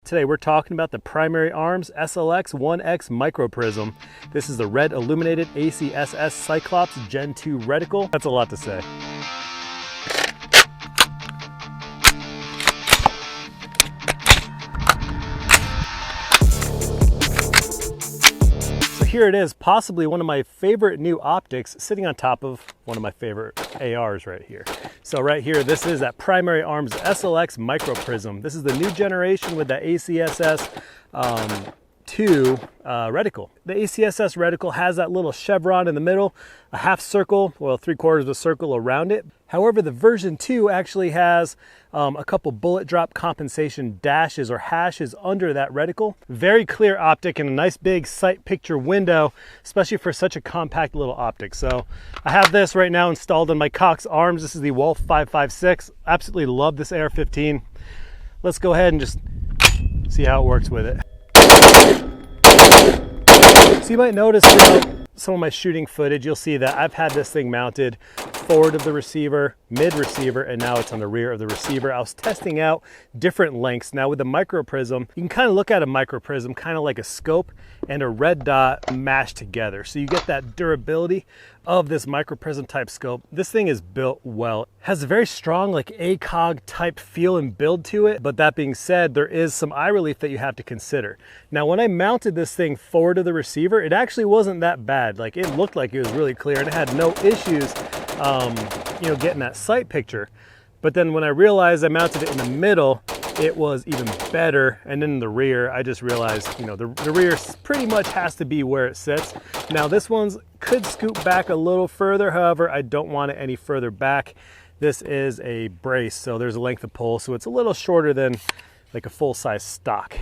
Today we're talking about the Primary Arms SLx MicroPrism. This is the red illuminated ACSS Cyclops Gen II reticle. That's a lot to say. So here it is, possibly one of my favorite new optics sitting on top of one of my favorite ARs right here. So right here, this is that Primary Arms SLx MicroPrism. This is the new generation with the ACSS 2 reticle. The ACSS reticle has that little chevron in the middle, a half circle, well, 3/4 of a circle around it. However, the version 2 actually has a couple bullet drop compensation dashes or hashes under that reticle. Very clear optic and a nice big sight picture window, especially for such a compact little optic. So I have this right now installed on my Cox arms. This is the Wolf 556. Absolutely love this AR-15. Let's go ahead and just see how it works with it. So you might notice throughout some of my shooting footage, you'll see that I've had this thing mounted forward of the receiver, mid receiver, and now it's on the rear of the receiver. I was testing out different lengths. Now with the MicroPrism, you can kind of look at a MicroPrism kind of like a scope and a red dot mashed together. So you get that durability of this MicroPrism type scope. This thing is built well. It has a very strong like ACOG type feel and build to it. But that being said, there is some eye relief that you have to consider. Now when I mounted this thing forward of the receiver, it actually wasn't that bad. Like it looked like it was really clear and it had no issues getting that sight picture. But then when I realized I mounted it in the middle, it was even better. And then in the rear, I just realized, the rear pretty much has to be where it sits. Now this one's could scoot back a little further. However, I don't want it any further back. This is a brace, so there's a length of pull. So it's a little shorter than like a full-size stock.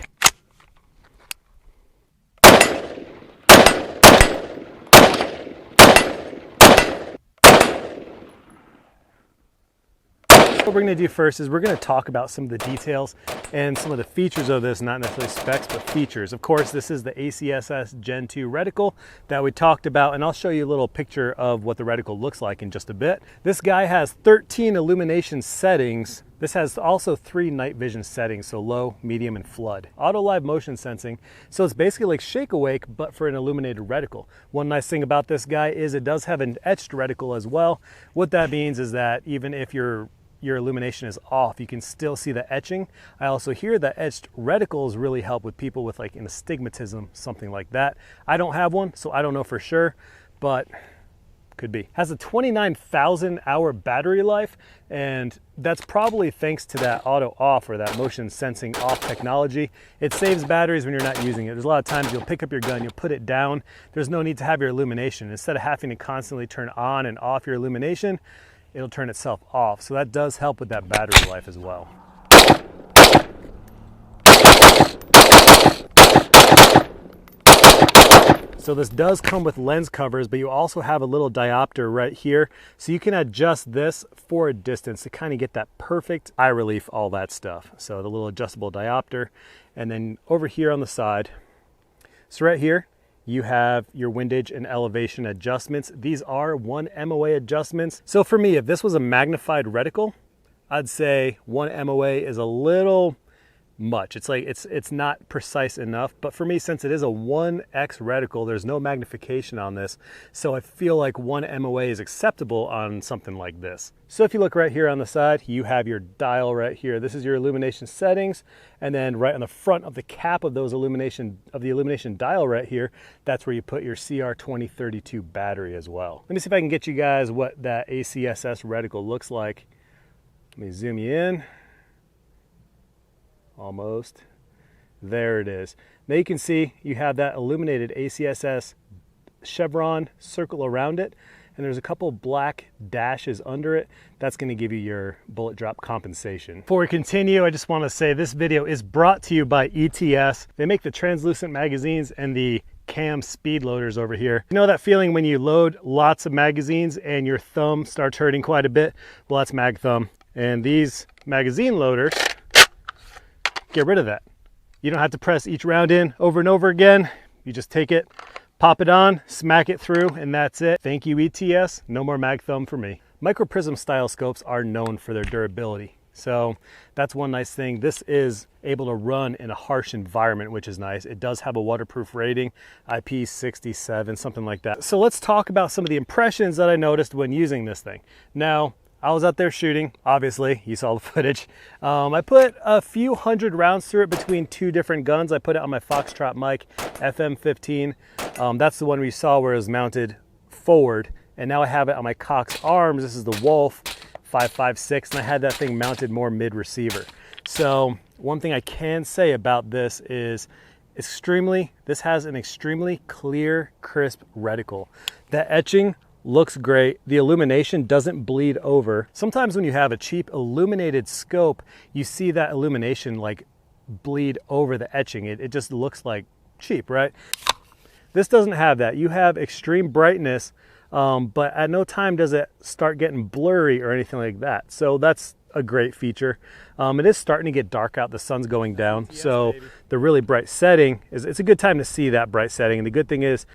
What we're going to do first is we're going to talk about some of the details and some of the features of this, not necessarily specs, but features. Of course, this is the ACSS Gen 2 reticle that we talked about, and I'll show you a little picture of what the reticle looks like in just a bit. This guy has 13 illumination settings. This has also 3 night vision settings, so low, medium, and flood. AutoLive motion sensing, so it's basically like Shake Awake, but for an illuminated reticle. One nice thing about this guy is it does have an etched reticle as well. What that means is that even if your illumination is off, you can still see the etching. I also hear that etched reticles really help with people with like an astigmatism, something like that. I don't have one, so I don't know for sure, but could be. Has a 29,000 hour battery life, and that's probably thanks to that auto off or that motion sensing off technology. It saves batteries when you're not using it. There's a lot of times you'll pick up your gun, you'll put it down. There's no need to have your illumination. Instead of having to constantly turn on and off your illumination, it'll turn itself off. So that does help with that battery life as well. So this does come with lens covers, but you also have a little diopter right here. So you can adjust this for a distance to kind of get that perfect eye relief, all that stuff. So the little adjustable diopter. And then over here on the side, so right here, you have your windage and elevation adjustments. These are 1 MOA adjustments. So for me, if this was a magnified reticle, I'd say 1 MOA is a little much. It's like it's not precise enough. But for me, since it is a 1x reticle, there's no magnification on this. So I feel like 1 MOA is acceptable on something like this. So if you look right here on the side, you have your dial right here. This is your illumination settings. And then right on the front of the cap of the illumination dial right here, that's where you put your CR2032 battery as well. Let me see if I can get you guys what that ACSS reticle looks like. Let me zoom you in. Almost. There it is. Now you can see you have that illuminated ACSS chevron circle around it, and there's a couple black dashes under it. That's going to give you your bullet drop compensation. Before we continue, I just want to say this video is brought to you by ETS. They make the translucent magazines and the cam speed loaders over here. You know that feeling when you load lots of magazines and your thumb starts hurting quite a bit? Well, that's mag thumb. And these magazine loaders get rid of that. You don't have to press each round in over and over again. You just take it, pop it on, smack it through, and that's it. Thank you, ETS. No more mag thumb for me. MicroPrism style scopes are known for their durability. So that's one nice thing. This is able to run in a harsh environment, which is nice. It does have a waterproof rating, IP67, something like that. So let's talk about some of the impressions that I noticed when using this thing. Now, I was out there shooting, obviously, you saw the footage. I put a few hundred rounds through it between two different guns. I put it on my Foxtrot mic, FM15. That's the one we saw where it was mounted forward. And now I have it on my Cox Arms. This is the Wolf 5.56, and I had that thing mounted more mid-receiver. So one thing I can say about this is this has an extremely clear, crisp reticle. The etching looks great. The illumination doesn't bleed over. Sometimes when you have a cheap illuminated scope, you see that illumination like bleed over the etching. It just looks like cheap, right? This doesn't have that. You have extreme brightness, but at no time does it start getting blurry or anything like that. So that's a great feature. It is starting to get dark out. The sun's going down. Yes, so baby. The really bright setting it's a good time to see that bright setting. And the good thing is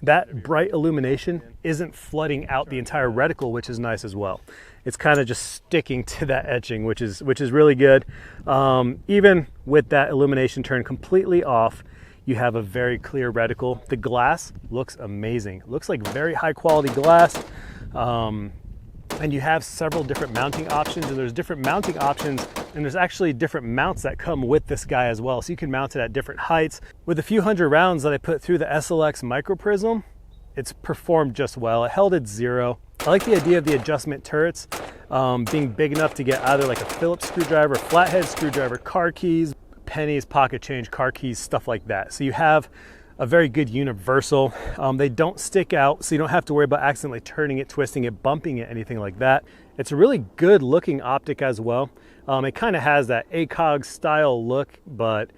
that bright illumination isn't flooding out the entire reticle, which is nice as well. It's kind of just sticking to that etching, which is really good. Even with that illumination turned completely off, you have a very clear reticle. The glass looks amazing. It looks like very high quality glass. And you have several different mounting options, and there's different mounting options, and there's actually different mounts that come with this guy as well. So you can mount it at different heights. With a few hundred rounds that I put through the SLx Micro Prism, it's performed just well. It held its 0. I like the idea of the adjustment turrets being big enough to get either like a Phillips screwdriver, flathead screwdriver, car keys, pennies, pocket change, car keys, stuff like that. So you have a very good universal. They don't stick out, so you don't have to worry about accidentally turning it, twisting it, bumping it, anything like that. It's a really good looking optic as well. It kind of has that ACOG style look, but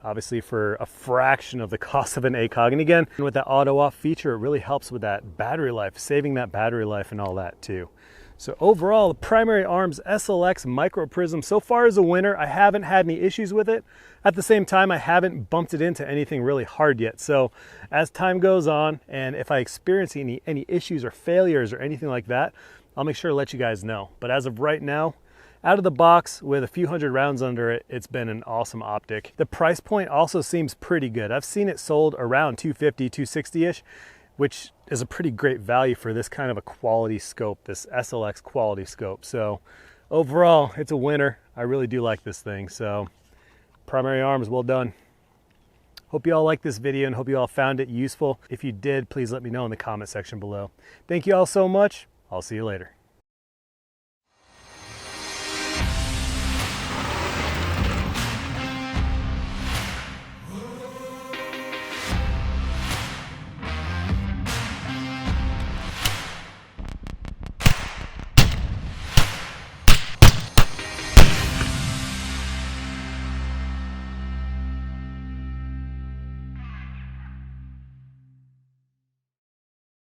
obviously for a fraction of the cost of an ACOG. And again, with that auto off feature, it really helps with that battery life, saving that battery life and all that too. So overall, the Primary Arms SLx MicroPrism so far is a winner. I haven't had any issues with it. At the same time, I haven't bumped it into anything really hard yet. So as time goes on, and if I experience any issues or failures or anything like that, I'll make sure to let you guys know. But as of right now, out of the box with a few hundred rounds under it, it's been an awesome optic. The price point also seems pretty good. I've seen it sold around $250, $260-ish, which is a pretty great value for this kind of a quality scope, this SLx quality scope. So overall, it's a winner. I really do like this thing. So Primary Arms, well done. Hope you all liked this video and hope you all found it useful. If you did, please let me know in the comment section below. Thank you all so much. I'll see you later.